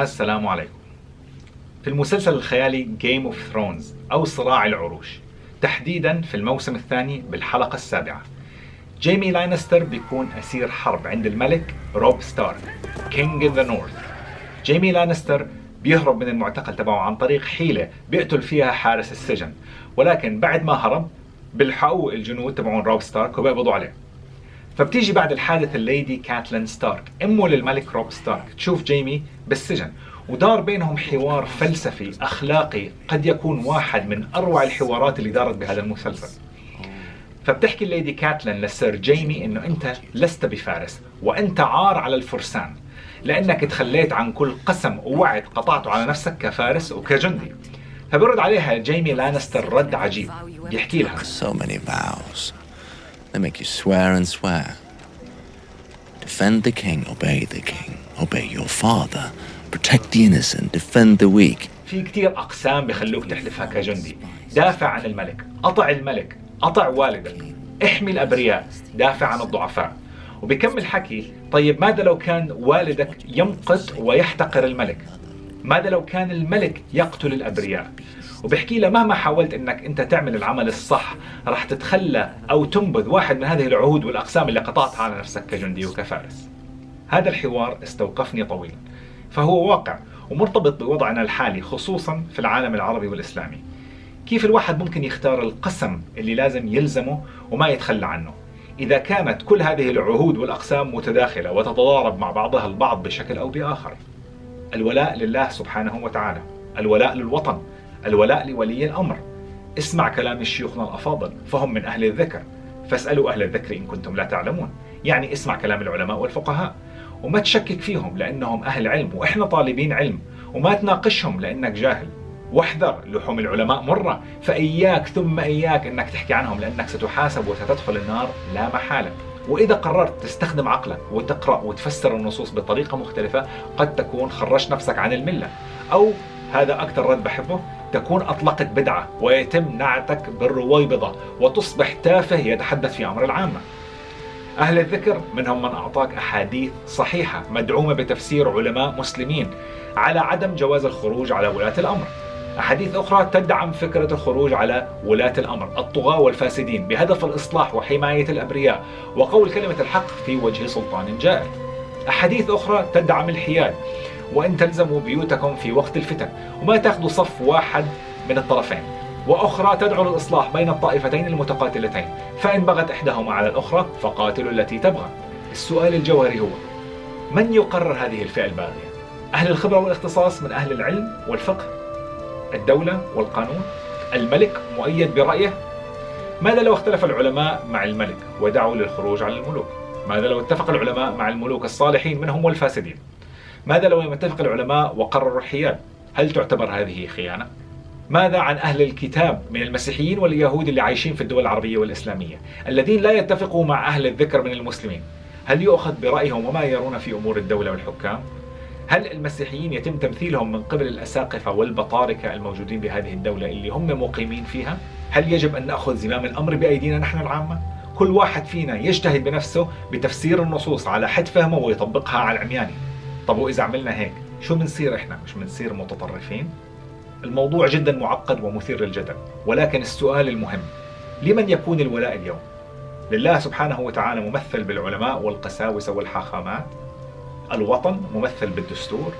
السلام عليكم. في المسلسل الخيالي Game of Thrones أو صراع العروش، تحديدا في الموسم الثاني بالحلقة السابعة، جيمي لانستر بيكون أسير حرب عند الملك روب ستارك King in the North. جيمي لانستر بيهرب من المعتقل تبعه عن طريق حيلة بيقتل فيها حارس السجن، ولكن بعد ما هرب بيلحقوا الجنود تبعون روب ستارك وبيقبضوا عليه. فبتيجي بعد الحادث الليدي كاتلين ستارك أمه للملك روب ستارك تشوف جيمي بالسجن، ودار بينهم حوار فلسفي أخلاقي قد يكون واحد من أروع الحوارات اللي دارت بهذا المسلسل. فبتحكي الليدي كاتلين للسير جيمي إنه أنت لست بفارس وأنت عار على الفرسان، لأنك تخليت عن كل قسم ووعد قطعته على نفسك كفارس وكجندي. فبرد عليها جيمي لانستر رد عجيب، بيحكي لها So many vows. They make you swear and swear. Defend the king, obey the king, obey your father, protect the innocent, defend the weak. في كتير أقسام بخلوك تحلفها كجندي. دافع عن الملك، أطع الملك، أطع والدك، احمي الأبرياء، دافع عن الضعفاء. وبكمل حكي، طيب ماذا لو كان والدك يمقت ويحتقر الملك؟ ماذا لو كان الملك يقتل الأبرياء؟ وبحكي له مهما حاولت انك انت تعمل العمل الصح راح تتخلى او تنبذ واحد من هذه العهود والاقسام اللي قطعتها على نفسك كجندي وكفارس. هذا الحوار استوقفني طويلا، فهو واقع ومرتبط بوضعنا الحالي خصوصا في العالم العربي والاسلامي. كيف الواحد ممكن يختار القسم اللي لازم يلزمه وما يتخلى عنه اذا كانت كل هذه العهود والاقسام متداخلة وتتضارب مع بعضها البعض بشكل او باخر؟ الولاء لله سبحانه وتعالى، الولاء للوطن، الولاء لولي الأمر. اسمع كلام شيوخنا الأفاضل فهم من أهل الذكر، فاسألوا أهل الذكر إن كنتم لا تعلمون. يعني اسمع كلام العلماء والفقهاء وما تشكك فيهم لأنهم أهل علم وإحنا طالبين علم، وما تناقشهم لأنك جاهل. واحذر، لحوم العلماء مرة، فإياك ثم إياك أنك تحكي عنهم لأنك ستحاسب وستدخل النار لا محالة. وإذا قررت تستخدم عقلك وتقرأ وتفسر النصوص بطريقة مختلفة قد تكون خرجت نفسك عن الملة، أو هذا أكثر رد بحبه، تكون أطلقت بدعة ويتم نعتك بالرويبضة وتصبح تافه يتحدث في أمر العامة. أهل الذكر منهم من أعطاك أحاديث صحيحة مدعومة بتفسير علماء مسلمين على عدم جواز الخروج على ولاة الأمر. أحاديث أخرى تدعم فكرة الخروج على ولاة الأمر الطغاة والفاسدين بهدف الإصلاح وحماية الأبرياء وقول كلمة الحق في وجه سلطان جائر. أحاديث أخرى تدعم الحياد وأن تلزموا بيوتكم في وقت الفتن وما تأخذوا صف واحد من الطرفين، وأخرى تدعو للإصلاح بين الطائفتين المتقاتلتين، فإن بغت إحداهما على الأخرى فقاتلوا التي تبغى. السؤال الجوهري هو: من يقرر هذه الفئة الباغية؟ أهل الخبرة والاختصاص من أهل العلم والفقه؟ الدولة والقانون؟ الملك مؤيد برأيه؟ ماذا لو اختلف العلماء مع الملك ودعوا للخروج على الملوك؟ ماذا لو اتفق العلماء مع الملوك الصالحين منهم والفاسدين؟ ماذا لو يتفق العلماء وقرروا الحياد؟ هل تعتبر هذه خيانة؟ ماذا عن أهل الكتاب من المسيحيين واليهود اللي عايشين في الدول العربية والإسلامية الذين لا يتفقوا مع أهل الذكر من المسلمين؟ هل يؤخذ برأيهم وما يرون في أمور الدولة والحكام؟ هل المسيحيين يتم تمثيلهم من قبل الأساقفة والبطاركة الموجودين بهذه الدولة اللي هم مقيمين فيها؟ هل يجب أن نأخذ زمام الأمر بأيدينا نحن العامة؟ كل واحد فينا يجتهد بنفسه بتفسير النصوص على حد فهمه ويطبقها على العمياني. طب وإذا عملنا هيك شو بنصير إحنا؟ مش بنصير متطرفين؟ الموضوع جدا معقد ومثير للجدل، ولكن السؤال المهم: لمن يكون الولاء اليوم؟ لله سبحانه وتعالى ممثل بالعلماء والقساوسة والحاخامات؟ الوطن ممثل بالدستور؟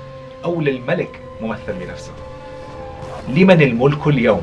أو للملك ممثل بنفسه؟ لمن الملك اليوم؟